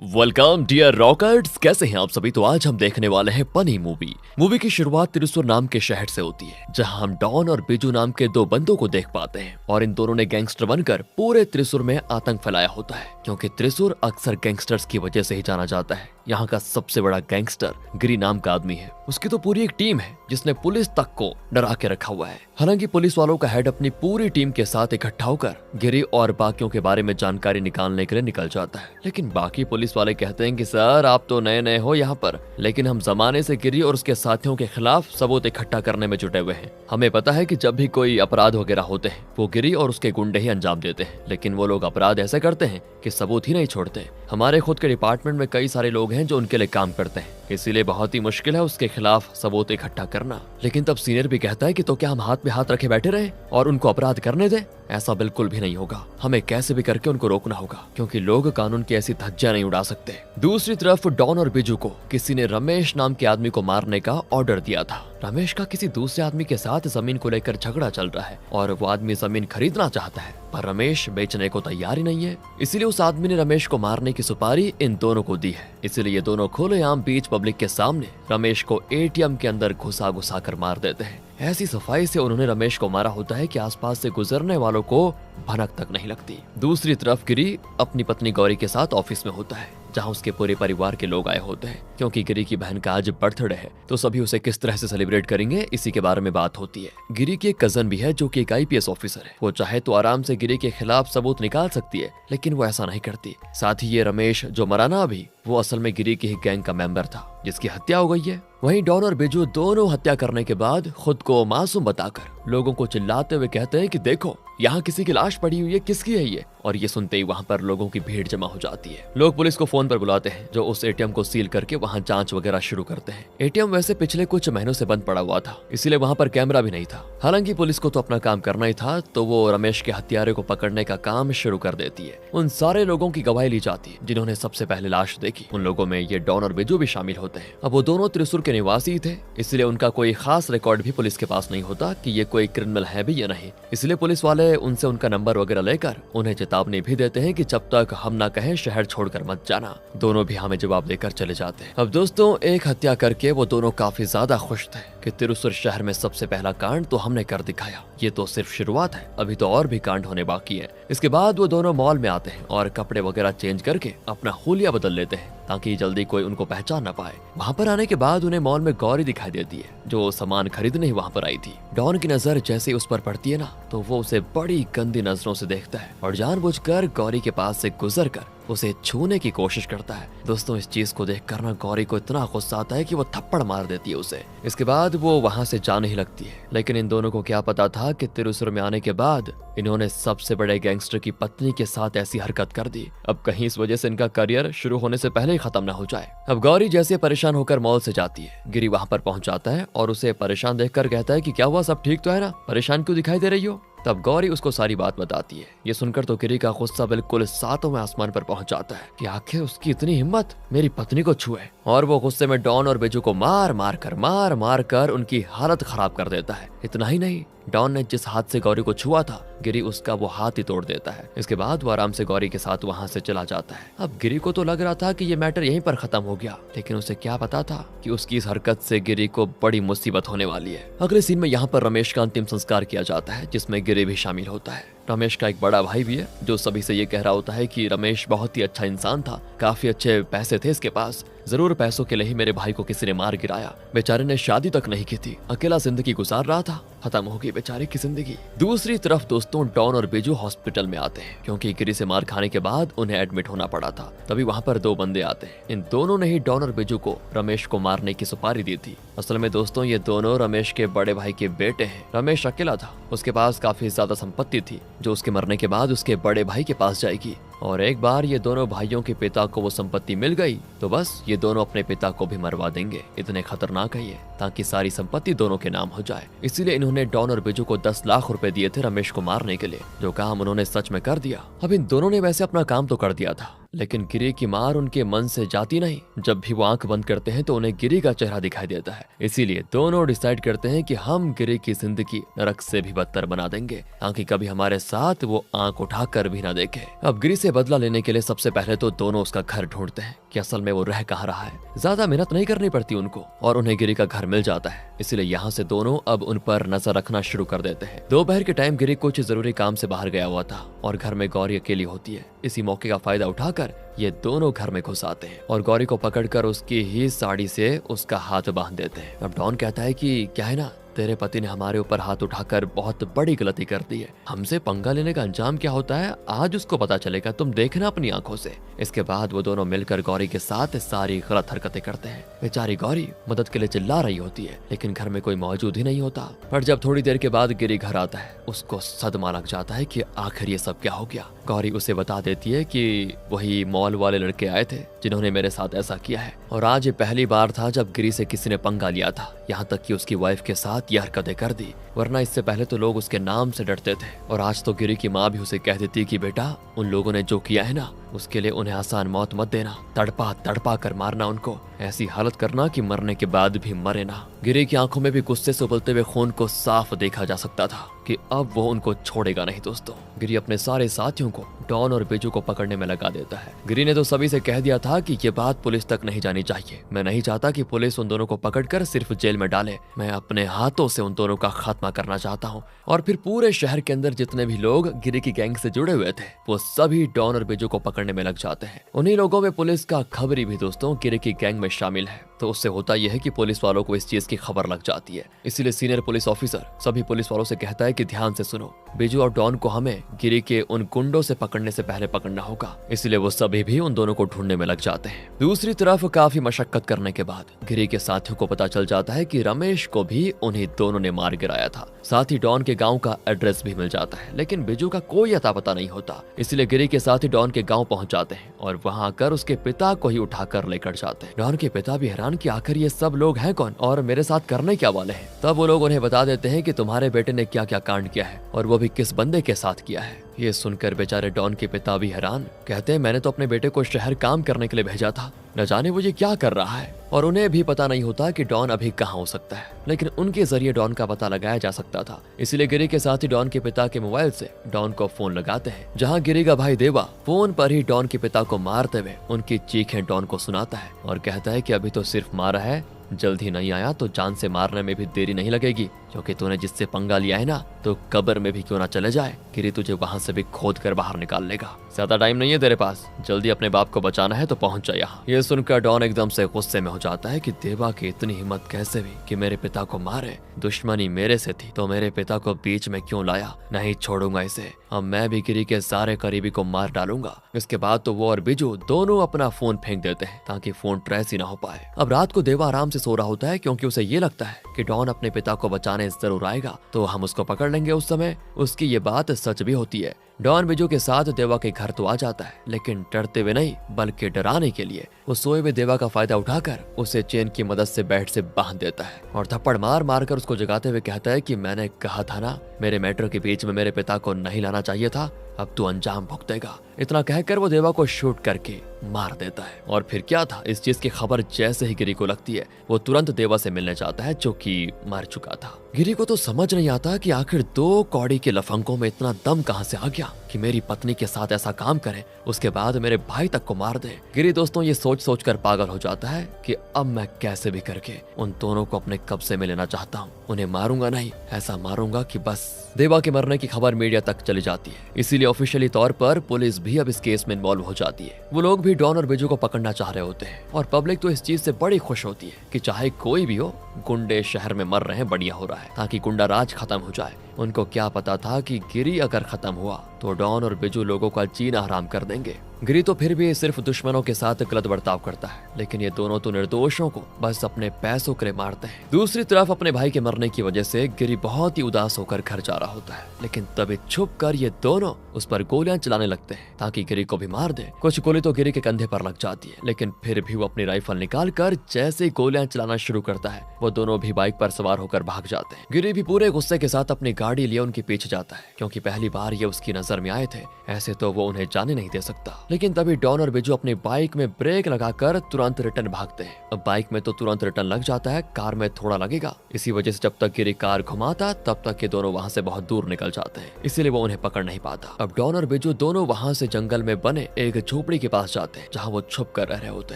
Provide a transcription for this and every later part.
Welcome dear रॉकर्ट्स, कैसे हैं आप सभी। तो आज हम देखने वाले हैं पनी मूवी की शुरुआत त्रिशूर नाम के शहर से होती है, जहां हम डॉन और बिजू नाम के दो बंदों को देख पाते हैं और इन दोनों ने गैंगस्टर बनकर पूरे त्रिशूर में आतंक फैलाया होता है, क्योंकि त्रिशूर अक्सर गैंगस्टर्स की वजह से ही जाना जाता है। यहाँ का सबसे बड़ा गैंगस्टर गिरी नाम का आदमी है। उसकी तो पूरी एक टीम है जिसने पुलिस तक को डरा के रखा हुआ है। हालांकि पुलिस वालों का हेड अपनी पूरी टीम के साथ इकट्ठा होकर गिरी और बाकियों के बारे में जानकारी निकालने के लिए निकल जाता है, लेकिन बाकी पुलिस वाले कहते हैं कि सर आप तो नए नए हो यहाँ पर, लेकिन हम जमाने से गिरी और उसके साथियों के खिलाफ सबूत इकट्ठा करने में जुटे हुए हैं। हमें पता है कि जब भी कोई अपराध वगैरह होते हैं वो गिरी और उसके गुंडे ही अंजाम देते हैं, लेकिन वो लोग अपराध ऐसे करते हैं कि सबूत ही नहीं छोड़ते। हमारे खुद के डिपार्टमेंट में कई सारे लोग हैं जो उनके लिए काम करते हैं, इसीलिए बहुत ही मुश्किल है उसके खिलाफ सबूत इकट्ठा करना। लेकिन तब सीनियर भी कहता है कि तो क्या हम हाथ में हाथ रखे बैठे रहे और उनको अपराध करने दें? ऐसा बिल्कुल भी नहीं होगा, हमें कैसे भी करके उनको रोकना होगा, क्योंकि लोग कानून की ऐसी धज्जियां नहीं उड़ा सकते। दूसरी तरफ डॉन और बिजू को किसी ने रमेश नाम के आदमी को मारने का ऑर्डर दिया था। रमेश का किसी दूसरे आदमी के साथ जमीन को लेकर झगड़ा चल रहा है और वो आदमी जमीन खरीदना चाहता है, पर रमेश बेचने को तैयार ही नहीं है। इसीलिए उस आदमी ने रमेश को मारने की सुपारी इन दोनों को दी है। इसीलिए ये दोनों खुलेआम बीच पब्लिक के सामने रमेश को एटीएम के अंदर घुसा कर मार देते हैं। ऐसी सफाई से उन्होंने रमेश को मारा होता है कि आसपास से गुजरने वालों को भनक तक नहीं लगती। दूसरी तरफ गिरी अपनी पत्नी गौरी के साथ ऑफिस में होता है, जहां उसके पूरे परिवार के लोग आए होते हैं। क्योंकि गिरी की बहन का आज बर्थडे है, तो सभी उसे किस तरह से सेलिब्रेट करेंगे इसी के बारे में बात होती है। गिरी की एक कजन भी है जो कि एक आईपीएस ऑफिसर है। वो चाहे तो आराम से गिरी के खिलाफ सबूत निकाल सकती है, लेकिन वो ऐसा नहीं करती। साथ ही ये रमेश जो मरा ना अभी, वो असल में गिरी की ही गैंग का मेंबर था जिसकी हत्या हो गई है। वहीं डॉन और बिजू दोनों हत्या करने के बाद खुद को मासूम बताकर लोगों को चिल्लाते हुए कहते हैं कि देखो यहाँ किसी की लाश पड़ी हुई है, किसकी है ये? और ये सुनते ही वहाँ पर लोगों की भीड़ जमा हो जाती है। लोग पुलिस को फोन पर बुलाते हैं, जो उस एटीएम को सील करके वहाँ जांच वगैरह शुरू करते हैं। एटीएम वैसे पिछले कुछ महीनों से बंद पड़ा हुआ था, इसीलिए वहाँ पर कैमरा भी नहीं था। हालांकि पुलिस को तो अपना काम करना ही था, तो वो रमेश के हत्यारे को पकड़ने का काम शुरू कर देती है। उन सारे लोगों की गवाही ली जाती है जिन्होंने सबसे पहले लाश देखी। उन लोगों में ये डॉन और बिजू भी शामिल होते हैं। अब वो दोनों त्रिशूर के निवासी थे, इसलिए उनका कोई खास रिकॉर्ड भी पुलिस के पास नहीं होता कि ये कोई क्रिमिनल है भी या नहीं। इसलिए पुलिस वाले उनसे उनका नंबर वगैरह लेकर उन्हें चेतावनी भी देते हैं कि जब तक हम ना कहें शहर छोड़कर मत जाना। दोनों भी हमें जवाब देकर चले जाते हैं। अब दोस्तों, एक हत्या करके वो दोनों काफी ज्यादा खुश थे कि त्रिशूर शहर में सबसे पहला कांड तो हमने कर दिखाया। ये तो सिर्फ शुरुआत है, अभी तो और भी कांड होने बाकी है। इसके बाद वो दोनों मॉल में आते हैं और कपड़े वगैरह चेंज करके अपना हुलिया बदल लेते हैं ताकि जल्दी कोई उनको पहचान न पाए। वहाँ पर आने के बाद उन्हें मॉल में गौरी दिखाई देती है, जो सामान खरीदने ही वहाँ पर आई थी। डॉन की नजर जैसे उस पर पड़ती है ना, तो वो उसे बड़ी गंदी नजरों से देखता है और जानबूझकर गौरी के पास से गुजरकर उसे छूने की कोशिश करता है। दोस्तों, इस चीज को देखकर ना गौरी को इतना गुस्सा आता है कि वो थप्पड़ मार देती है उसे। इसके बाद वो वहाँ से जाने ही लगती है, लेकिन इन दोनों को क्या पता था कि त्रिशूर में आने के बाद इन्होंने सबसे बड़े गैंगस्टर की पत्नी के साथ ऐसी हरकत कर दी। अब कहीं इस वजह से इनका करियर शुरू होने से पहले ही खत्म ना हो जाए। अब गौरी जैसे परेशान होकर मॉल से जाती है, गिरी वहाँ पर पहुंच जाता है और उसे परेशान देखकर कहता है कि क्या हुआ, सब ठीक तो है ना, परेशान क्यों दिखाई दे रही हो? तब गौरी उसको सारी बात बताती है। ये सुनकर तो गिरी का गुस्सा बिल्कुल सातवें आसमान पर पहुंच जाता है कि आखिर उसकी इतनी हिम्मत मेरी पत्नी को छुए, और वो गुस्से में डॉन और बिजू को मार मार कर उनकी हालत खराब कर देता है। इतना ही नहीं, डॉन ने जिस हाथ से गौरी को छुआ था, गिरी उसका वो हाथ ही तोड़ देता है। इसके बाद वो आराम से गौरी के साथ वहाँ से चला जाता है। अब गिरी को तो लग रहा था कि ये मैटर यहीं पर खत्म हो गया, लेकिन उसे क्या पता था कि उसकी इस हरकत से गिरी को बड़ी मुसीबत होने वाली है। अगले सीन में यहाँ पर रमेश का अंतिम संस्कार किया जाता है, जिसमें गिरी भी शामिल होता है। रमेश का एक बड़ा भाई भी है, जो सभी से ये कह रहा होता है कि रमेश बहुत ही अच्छा इंसान था, काफी अच्छे पैसे थे इसके पास, जरूर पैसों के लिए ही मेरे भाई को किसी ने मार गिराया। बेचारे ने शादी तक नहीं की थी, अकेला जिंदगी गुजार रहा था, खत्म हो गई बेचारे की जिंदगी। दूसरी तरफ दोस्तों, डॉन और बिजू हॉस्पिटल में आते हैं, क्योंकि गिरी से मार खाने के बाद उन्हें एडमिट होना पड़ा था। तभी वहाँ पर दो बंदे आते हैं। इन दोनों ने ही डॉन और बिजू को रमेश को मारने की सुपारी दी थी। असल में दोस्तों, ये दोनों रमेश के बड़े भाई के बेटे हैं। रमेश अकेला था, उसके पास काफी ज्यादा संपत्ति थी, जो उसके मरने के बाद उसके बड़े भाई के पास जाएगी। और एक बार ये दोनों भाइयों के पिता को वो संपत्ति मिल गई तो बस ये दोनों अपने पिता को भी मरवा देंगे। इतने खतरनाक है ये, ताकि सारी संपत्ति दोनों के नाम हो जाए। इसीलिए इन्होंने डॉन और बिजू को 10 लाख रुपए दिए थे रमेश को मारने के लिए, जो काम उन्होंने सच में कर दिया। अब इन दोनों ने वैसे अपना काम तो कर दिया था, लेकिन गिरी की मार उनके मन से जाती नहीं। जब भी वो आंख बंद करते हैं तो उन्हें गिरी का चेहरा दिखाई देता है। इसीलिए दोनों डिसाइड करते हैं कि हम गिरी की जिंदगी नरक से भी बदतर बना देंगे, ताकि कभी हमारे साथ वो आंख उठाकर भी ना देखे। अब गिरी से से बदला लेने के लिए सबसे पहले तो दोनों उसका घर ढूंढते हैं कि असल में वो रह कहाँ रहा है। ज्यादा मेहनत नहीं करनी पड़ती उनको और उन्हें गिरी का घर मिल जाता है। इसीलिए यहाँ से दोनों अब उन पर नजर रखना शुरू कर देते हैं। दोपहर के टाइम गिरी कुछ जरूरी काम से बाहर गया हुआ था और घर में गौरी अकेली होती है। इसी मौके का फायदा उठाकर ये दोनों घर में घुस आते हैं और गौरी को पकड़कर उसकी ही साड़ी से उसका हाथ बांध देते हैं। अब डॉन कहता है कि क्या है ना, तेरे पति ने हमारे ऊपर हाथ उठाकर बहुत बड़ी गलती कर दी है। हमसे पंगा लेने का अंजाम क्या होता है आज उसको पता चलेगा, तुम देखना अपनी आंखों से। इसके बाद वो दोनों मिलकर गौरी के साथ सारी गलत हरकतें करते हैं। बेचारी गौरी मदद के लिए चिल्ला रही होती है लेकिन घर में कोई मौजूद ही नहीं होता। पर जब थोड़ी देर के बाद गिरी घर आता है उसको सदमा लग जाता है कि आखिर ये सब क्या हो गया। गौरी उसे बता देती है कि वही मॉल वाले लड़के आए थे जिन्होंने मेरे साथ ऐसा किया है और आज ये पहली बार था जब गिरी से किसी ने पंगा लिया था, यहाँ तक कि उसकी वाइफ के साथ ये हरकतें कर दी। वरना इससे पहले तो लोग उसके नाम से डरते थे और आज तो गिरी की माँ भी उसे कह देती कि बेटा उन लोगों ने जो किया है ना उसके लिए उन्हें आसान मौत मत देना, तड़पा तड़पा कर मारना उनको, ऐसी हालत करना कि मरने के बाद भी मरे ना। गिरी की आंखों में भी गुस्से से उबलते हुए खून को साफ देखा जा सकता था कि अब वो उनको छोड़ेगा नहीं। दोस्तों गिरी अपने सारे साथियों को डॉन और बिजू को पकड़ने में लगा देता है। गिरी ने तो सभी से कह दिया था कि ये बात पुलिस तक नहीं जानी चाहिए। मैं नहीं चाहता कि पुलिस उन दोनों को पकड़कर सिर्फ जेल में डाले, मैं अपने हाथों से उन दोनों का खात्मा करना चाहता हूँ। और फिर पूरे शहर के अंदर जितने भी लोग गिरी की गैंग से जुड़े हुए थे वो सभी डॉन और बिजू को पकड़ने में लग जाते हैं। उन्हीं लोगों में पुलिस का खबरी भी दोस्तों गिरी की गैंग में शामिल है। तो उससे होता यह है कि पुलिस वालों को इस चीज की खबर लग जाती है। इसीलिए सीनियर पुलिस ऑफिसर सभी पुलिस वालों से कहता है कि ध्यान से सुनो, बिजू और डॉन को हमें गिरी के उन गुंडों से पकड़ने से पहले पकड़ना होगा। इसलिए वो सभी भी उन दोनों को ढूंढने में लग जाते हैं। दूसरी तरफ काफी मशक्कत करने के बाद गिरी के साथियों को पता चल जाता है कि रमेश को भी उन्हीं दोनों ने मार गिराया था। साथ ही डॉन के गांव का एड्रेस भी मिल जाता है लेकिन बिजू का कोई अता पता नहीं होता। इसलिए गिरी के साथी डॉन के गांव पहुंच जाते हैं और वहां आकर उसके पिता को ही उठाकर लेकर जाते हैं। डॉन के पिता भी हैरान कि आखिर ये सब लोग हैं कौन और मेरे साथ करने क्या वाले हैं। तब वो लोग उन्हें बता देते हैं कि तुम्हारे बेटे ने क्या क्या कांड किया है और वो भी किस बंदे के साथ किया है। ये सुनकर बेचारे डॉन के पिता भी हैरान, कहते हैं मैंने तो अपने बेटे को शहर काम करने के लिए भेजा था, न जाने वो ये क्या कर रहा है। और उन्हें भी पता नहीं होता कि डॉन अभी कहाँ हो सकता है, लेकिन उनके जरिए डॉन का पता लगाया जा सकता था। इसीलिए गिरी के साथ ही डॉन के पिता के मोबाइल से डॉन को फोन लगाते हैं, जहाँ गिरी का भाई देवा फोन पर ही डॉन के पिता को मारते हुए उनकी चीखें डॉन को सुनाता है और कहता है कि अभी तो सिर्फ मारा है, जल्द ही नहीं आया तो जान से मारने में भी देरी नहीं लगेगी, क्योंकि तूने जिससे पंगा लिया है ना तो कब्र में भी क्यों ना चले जाए, गिरी तुझे वहां से भी खोद कर बाहर निकाल लेगा। ज्यादा टाइम नहीं है तेरे पास, जल्दी अपने बाप को बचाना है तो पहुंच जा यहाँ। ये सुनकर डॉन एकदम से गुस्से में हो जाता है कि देवा की इतनी हिम्मत कैसे हुई कि मेरे पिता को मारे, दुश्मनी मेरे से थी तो मेरे पिता को बीच में क्यों लाया, नहीं छोड़ूंगा इसे, अब मैं भी गिरी के सारे करीबी को मार डालूंगा। इसके बाद तो वो और बिजू दोनों अपना फोन फेंक देते हैं ताकि फोन ट्रेस ही ना हो पाए। अब रात को देवा आराम से सो रहा होता है क्योंकि उसे ये लगता है कि डॉन अपने पिता को बचाने जरूर आएगा तो हम उसको पकड़ लेंगे। उस समय उसकी ये बात सच भी होती है। डॉन बिजू के साथ देवा के घर तो आ जाता है लेकिन डरते हुए नहीं बल्कि डराने के लिए। वो सोए हुए देवा का फायदा उठाकर उसे चेन की मदद से बेड से बांध देता है और थप्पड़ मार मार कर उसको जगाते हुए कहता है कि मैंने कहा था ना, मेरे मैटर के बीच में मेरे पिता को नहीं लाना चाहिए था, अब तू अंजाम भुगतेगा। इतना कहकर वो देवा को शूट करके मार देता है। और फिर क्या था, इस चीज की खबर जैसे ही गिरी को लगती है वो तुरंत देवा से मिलने जाता है जो कि मर चुका था। गिरी को तो समझ नहीं आता कि आखिर दो कौड़ी के लफंगों में इतना दम कहां से आ गया कि मेरी पत्नी के साथ ऐसा काम करे, उसके बाद मेरे भाई तक को मार दे। गिरी दोस्तों ये सोच सोच कर पागल हो जाता है कि अब मैं कैसे भी करके उन दोनों को अपने कब्जे में लेना चाहता हूँ। उन्हें मारूंगा नहीं, ऐसा मारूंगा कि बस। देवा के मरने की खबर मीडिया तक चली जाती है, इसीलिए ऑफिशियली तौर पर पुलिस भी अब इस केस में इन्वॉल्व हो जाती है। वो लोग भी डॉन और बिजू को पकड़ना चाह रहे होते हैं और पब्लिक तो इस चीज से बड़ी खुश होती है कि चाहे कोई भी हो, गुंडे शहर में मर रहे हैं, बढ़िया हो रहा है, ताकि गुंडा राज खत्म हो जाए। उनको क्या पता था कि गिरी अगर खत्म हुआ तो डॉन और बिजू लोगों का जीना हराम कर देंगे। गिरी तो फिर भी सिर्फ दुश्मनों के साथ गलत बर्ताव करता है, लेकिन ये दोनों तो निर्दोषों को बस अपने पैसों के लिए मारते हैं। दूसरी तरफ अपने भाई के मरने की वजह से गिरी बहुत ही उदास होकर घर जा रहा होता है, लेकिन तभी छुप कर ये दोनों उस पर गोलियां चलाने लगते हैं ताकि गिरी को भी मार दे। कुछ गोली तो गिरी के कंधे पर लग जाती है, लेकिन फिर भी वो अपनी राइफल निकाल कर जैसे गोलियां चलाना शुरू करता है वो दोनों भी बाइक पर सवार होकर भाग जाते हैं। गिरी भी पूरे गुस्से के साथ अपनी गाड़ी गाड़ी लिए उनके पीछे जाता है, क्योंकि पहली बार ये उसकी नजर में आए थे। ऐसे तो वो उन्हें जाने नहीं दे सकता। लेकिन तभी डॉन और बिजू अपनी बाइक में ब्रेक लगाकर तुरंत रिटर्न भागते हैं। अब बाइक में तो तुरंत रिटर्न लग जाता है, कार में थोड़ा लगेगा। इसी वजह से जब तक गिरी कार घुमाता तब तक ये दोनों वहाँ से बहुत दूर निकल जाते हैं, इसीलिए वो उन्हें पकड़ नहीं पाता। अब डॉन और बिजू दोनों वहाँ से जंगल में बने एक झोपड़ी के पास जाते हैं, जहाँ वो छुप कर रह रहे होते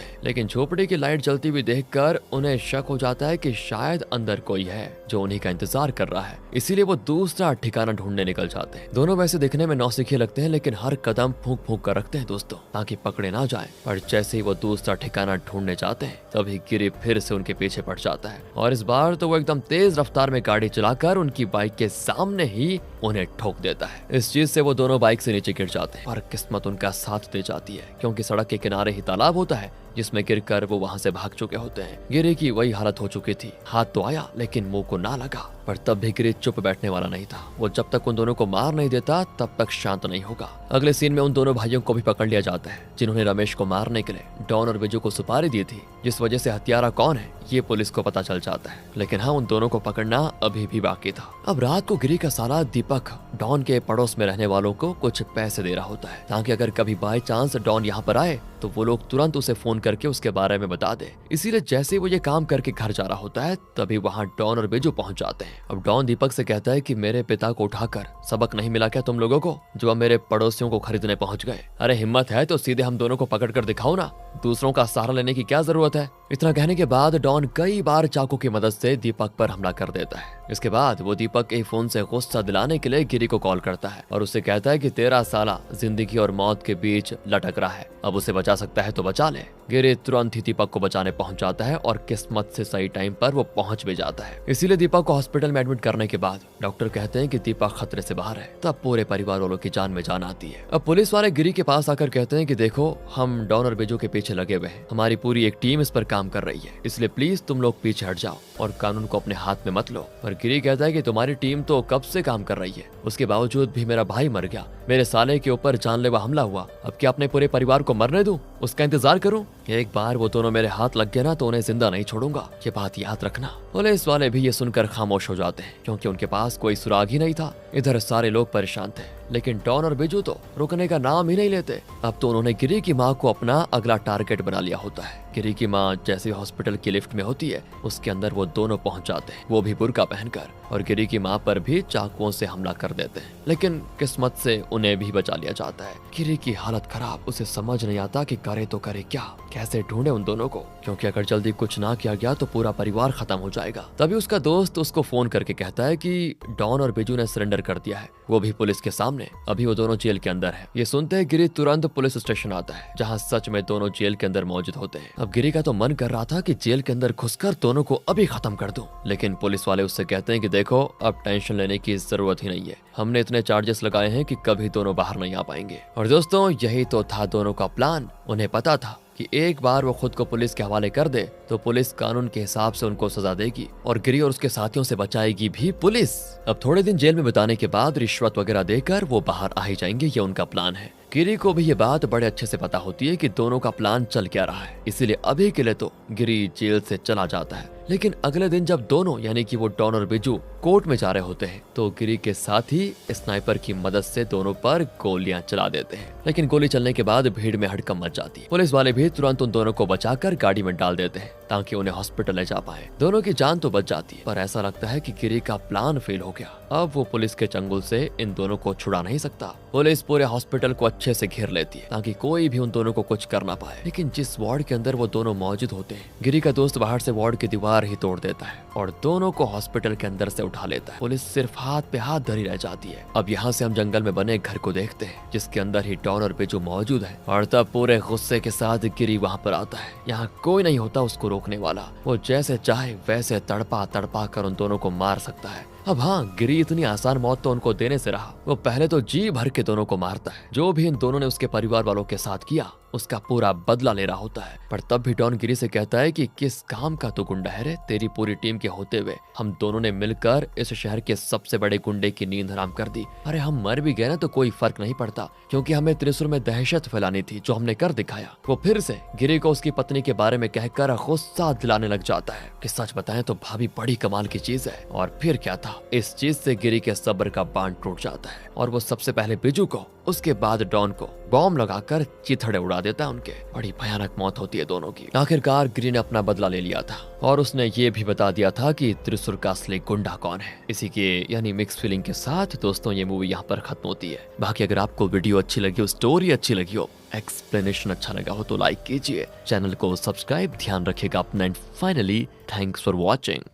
हैं। लेकिन झोपड़ी की लाइट जलती हुई देखकर उन्हें शक हो जाता है कि शायद अंदर कोई है जो उन्हीं का इंतजार कर रहा है, इसीलिए वो दूसरा ठिकाना ढूंढने निकल जाते हैं। दोनों वैसे दिखने में नौसिखिए लगते हैं, लेकिन हर कदम फूंक फूंक कर रखते हैं दोस्तों, ताकि पकड़े ना जाए। पर जैसे ही वो दूसरा ठिकाना ढूंढने जाते हैं तभी गिरी फिर से उनके पीछे पड़ जाता है, और इस बार तो वो एकदम तेज रफ्तार में गाड़ी चलाकर उनकी बाइक के सामने ही उन्हें ठोक देता है। इस चीज से वो दोनों बाइक से नीचे गिर जाते हैं, और किस्मत उनका साथ दे जाती है, क्योंकि सड़क के किनारे ही तालाब होता है जिसमें गिरकर वो वहां से भाग चुके होते हैं। गिरी की वही हालत हो चुकी थी, हाथ तो आया लेकिन मुंह को ना लगा। पर तब भी गिरी चुप बैठने वाला नहीं था। वो जब तक उन दोनों को मार नहीं देता तब तक शांत नहीं होगा। अगले सीन में उन दोनों भाइयों को भी पकड़ लिया जाता है, जिन्होंने रमेश को मारने के लिए डॉन और बिजू को सुपारी दी थी, जिस वजह से हत्यारा कौन है ये पुलिस को पता चल जाता है। लेकिन हाँ, उन दोनों को पकड़ना अभी भी बाकी था। अब रात को गिरी का साला दीपक डॉन के पड़ोस में रहने वालों को कुछ पैसे दे रहा होता है, ताकि अगर कभी बाय चांस डॉन यहाँ पर आए तो वो लोग तुरंत उसे फोन करके उसके बारे में बता दे। इसीलिए जैसे वो ये काम करके घर जा रहा होता है तभी वहाँ डॉन और बिजू पहुंच जाते हैं। अब डॉन दीपक से कहता है कि मेरे पिता को उठाकर सबक नहीं मिला क्या तुम लोगों को, जो अब मेरे पड़ोसियों को खरीदने पहुंच गए। अरे हिम्मत है तो सीधे हम दोनों को पकड़ कर दिखाओ ना, दूसरों का सहारा लेने की क्या जरूरत है। इतना कहने के बाद डॉन कई बार चाकू की मदद से दीपक पर हमला कर देता है। इसके बाद वो दीपक के फोन से गुस्सा दिलाने के लिए गिरी को कॉल करता है और उससे कहता है कि तेरा साला जिंदगी और मौत के बीच लटक रहा है, अब उसे बचा सकता है तो बचा ले। गिरी तुरंत ही दीपक को बचाने पहुंच जाता है और किस्मत से सही टाइम पर वो पहुंच भी जाता है। इसीलिए दीपक को हॉस्पिटल में एडमिट करने के बाद डॉक्टर कहते हैं कि दीपक खतरे से बाहर है। तब पूरे परिवार वालों की जान में जान आती है। अब पुलिस वाले गिरी के पास आकर कहते हैं कि देखो, हम डॉन और बिजू के पीछे लगे हुए हैं, हमारी पूरी एक टीम इस पर काम कर रही है, इसलिए प्लीज तुम लोग पीछे हट जाओ और कानून को अपने हाथ में मत लो। पर गिरी कहता है कि तुम्हारी टीम तो कब से काम कर रही है, उसके बावजूद भी मेरा भाई मर गया, मेरे साले के ऊपर जानलेवा हमला हुआ, अब क्या अपने पूरे परिवार को मरने दूं, उसका इंतजार करूं? एक बार वो दोनों मेरे हाथ लग गए ना तो उन्हें जिंदा नहीं छोड़ूंगा, ये बात याद रखना। पुलिस वाले भी ये सुनकर खामोश हो जाते हैं, क्योंकि उनके पास कोई सुराग ही नहीं था। इधर सारे लोग परेशान थे, लेकिन डॉन और बिजू तो रुकने का नाम ही नहीं लेते। अब तो उन्होंने गिरी की माँ को अपना अगला टारगेट बना लिया होता है। गिरी की माँ जैसे हॉस्पिटल की लिफ्ट में होती है, उसके अंदर वो दोनों पहुंच जाते हैं, वो भी बुर्का पहनकर, और गिरी की माँ पर भी चाकुओं से हमला कर देते हैं। लेकिन किस्मत से उन्हें भी बचा लिया जाता है। गिरी की हालत खराब, उसे समझ नहीं आता कि करे तो करे क्या, कैसे ढूंढे उन दोनों को, क्योंकि अगर जल्दी कुछ ना किया गया तो पूरा परिवार खत्म हो जाएगा। तभी उसका दोस्त उसको फोन करके कहता है कि डॉन और बिजू ने सरेंडर कर दिया है, वो भी पुलिस के सामने, अभी वो दोनों जेल के अंदर है। ये सुनते ही गिरी तुरंत पुलिस स्टेशन आता है, जहाँ सच में दोनों जेल के अंदर मौजूद होते हैं। अब गिरी का तो मन कर रहा था कि जेल के अंदर घुसकर दोनों को अभी खत्म कर दूं, लेकिन पुलिस वाले उससे कहते हैं कि देखो, अब टेंशन लेने की जरूरत ही नहीं है, हमने इतने चार्जेस लगाए हैं कि कभी दोनों बाहर नहीं आ पाएंगे। और दोस्तों, यही तो था दोनों का प्लान। उन्हें पता था कि एक बार वो खुद को पुलिस के हवाले कर दे तो पुलिस कानून के हिसाब से उनको सजा देगी, और गिरी और उसके साथियों से बचाएगी भी पुलिस। अब थोड़े दिन जेल में बिताने के बाद रिश्वत वगैरह देकर वो बाहर आ ही जाएंगे, ये उनका प्लान है। गिरी को भी ये बात बड़े अच्छे से पता होती है कि दोनों का प्लान चल क्या रहा है, इसीलिए अभी के लिए तो गिरी जेल से चला जाता है। लेकिन अगले दिन जब दोनों यानी कि वो डॉन और बिजू कोर्ट में जा रहे होते हैं तो गिरी के साथ ही स्नाइपर की मदद से दोनों पर गोलियां चला देते हैं। लेकिन गोली चलने के बाद भीड़ में हड़कंप मच जाती है। पुलिस वाले भी तुरंत उन दोनों को बचाकर गाड़ी में डाल देते हैं ताकि उन्हें हॉस्पिटल ले जा पाए। दोनों की जान तो बच जाती है, पर ऐसा लगता है कि गिरी का प्लान फेल हो गया। अब वो पुलिस के चंगुल से इन दोनों को छुड़ा नहीं सकता। पुलिस पूरे हॉस्पिटल को अच्छे से घेर लेती है ताकि कोई भी उन दोनों को कुछ कर ना पाए। लेकिन जिस वार्ड के अंदर वो दोनों मौजूद होते हैं, गिरी का दोस्त बाहर से वार्ड की दीवार ही तोड़ देता है और दोनों को हॉस्पिटल के अंदर से उठा लेता है। पुलिस सिर्फ हाथ पे हाथ धरी रह जाती है। अब यहाँ से हम जंगल में बने घर को देखते हैं, जिसके अंदर ही डॉन और बिजू मौजूद है, और तब पूरे गुस्से के साथ गिरी वहाँ पर आता है। यहाँ कोई नहीं होता उसको रोकने वाला, वो जैसे चाहे वैसे तड़पा तड़पा कर उन दोनों को मार सकता है। अब हाँ, गिरी इतनी आसान मौत तो उनको देने से रहा। वो पहले तो जी भर के दोनों को मारता है। जो भी इन दोनों ने उसके परिवार वालों के साथ किया उसका पूरा बदला ले रहा होता है। पर तब भी डॉन गिरी से कहता है कि किस काम का तू गुंडा है रे, तेरी पूरी टीम के होते हुए हम दोनों ने मिलकर इस शहर के सबसे बड़े गुंडे की नींद हराम कर दी। अरे हम मर भी गए ना तो कोई फर्क नहीं पड़ता, क्योंकि हमें त्रिशूल में दहशत फैलानी थी जो हमने कर दिखाया। वो फिर से गिरी को उसकी पत्नी के बारे में कहकर गुस्सा दिलाने लग जाता है कि सच बताएं तो भाभी बड़ी कमाल की चीज है। और फिर क्या था, इस चीज से गिरी के सब्र का बांध टूट जाता है और वो सबसे पहले बिजू को, उसके बाद डॉन को बॉम्ब लगाकर चिथड़े उड़ा देता है उनके। बड़ी भयानक मौत होती है दोनों की। आखिरकार गिरी ने अपना बदला ले लिया था और उसने ये भी बता दिया था कि त्रिशूल का असली गुंडा कौन है। इसी के यानी मिक्स फीलिंग के साथ दोस्तों ये मूवी यहाँ पर खत्म होती है। बाकी अगर आपको वीडियो अच्छी लगी हो, स्टोरी अच्छी लगी हो, एक्सप्लेनेशन अच्छा लगा हो तो लाइक कीजिए, चैनल को सब्सक्राइब ध्यान रखिएगा अपना। And finally thanks for watching.